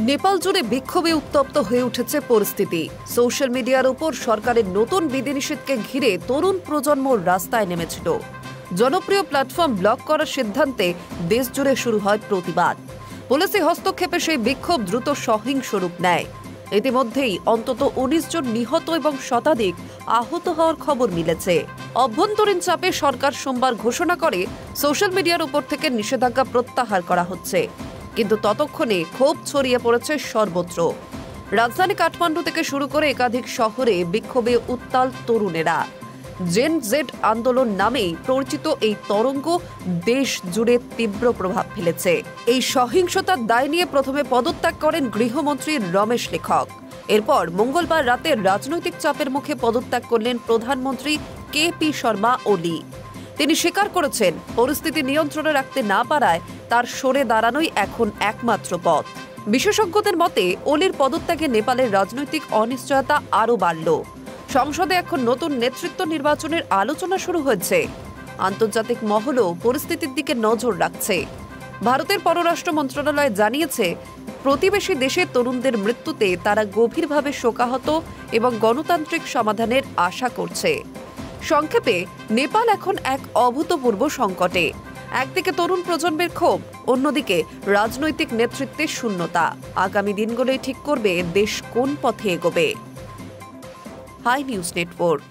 নেপাল জুড়ে বিক্ষোভে উত্তপ্ত হয়ে উঠেছে পরিস্থিতি। সোশ্যাল মিডিয়ার উপর সরকারের নতুন বিধিনিষেধকে ঘিরে তরুণ প্রজন্ম রাস্তায় নেমেছিল। জনপ্রিয় প্ল্যাটফর্ম ব্লক করার সিদ্ধান্তে দেশ জুড়ে শুরু হয় প্রতিবাদ। পুলিশি হস্তক্ষেপে সেই বিক্ষোভ দ্রুত সহিংস রূপ নেয়। ইতিমধ্যেই অন্তত ১৯ জন নিহত এবং শতাধিক আহত হওয়ার খবর মিলেছে। অভ্যন্তরীণ চাপে সরকার সোমবার ঘোষণা করে সোশ্যাল মিডিয়ার উপর থেকে নিষেধাজ্ঞা প্রত্যাহার করা হচ্ছে, কিন্তু ততক্ষণে ক্ষোভ ছড়িয়ে পড়েছে সর্বত্র। রাজধানী কাঠমান্ডু থেকে শুরু করে একাধিক শহরে বিক্ষোভে উত্তাল তরুণেরা। জেন জেড আন্দোলন নামেই পরিচিত এই তরঙ্গ দেশ জুড়ে তীব্র প্রভাব ফেলেছে। এই সহিংসতার দায় নিয়ে প্রথমে পদত্যাগ করেন গৃহমন্ত্রী রমেশ লেখক। এরপর মঙ্গলবার রাতে রাজনৈতিক চাপের মুখে পদত্যাগ করলেন প্রধানমন্ত্রী KP শর্মা ওলি। তিনি স্বীকার করেছেন, পরিস্থিতি নিয়ন্ত্রণে রাখতে না পারায় তার সরে দাঁড়ানোই এখন একমাত্র পথ। বিশেষজ্ঞদের মতে ওলির পদত্যাগে নেপালের রাজনৈতিক অনিশ্চয়তা আরও বাড়ল। সংসদে এখন নতুন নেতৃত্ব নির্বাচনের আলোচনা শুরু হয়েছে। আন্তর্জাতিক মহলও পরিস্থিতির দিকে নজর রাখছে। ভারতের পররাষ্ট্র মন্ত্রণালয় জানিয়েছে, প্রতিবেশী দেশের তরুণদের মৃত্যুতে তারা গভীরভাবে শোকাহত এবং গণতান্ত্রিক সমাধানের আশা করছে। সংক্ষেপে, নেপাল এখন এক অভূতপূর্ব সংকটে। একদিকে তরুণ প্রজন্মের ক্ষোভ, অন্যদিকে রাজনৈতিক নেতৃত্বের শূন্যতা। আগামী দিনগুলোই ঠিক করবে দেশ কোন পথে এগোবে। Hi news network.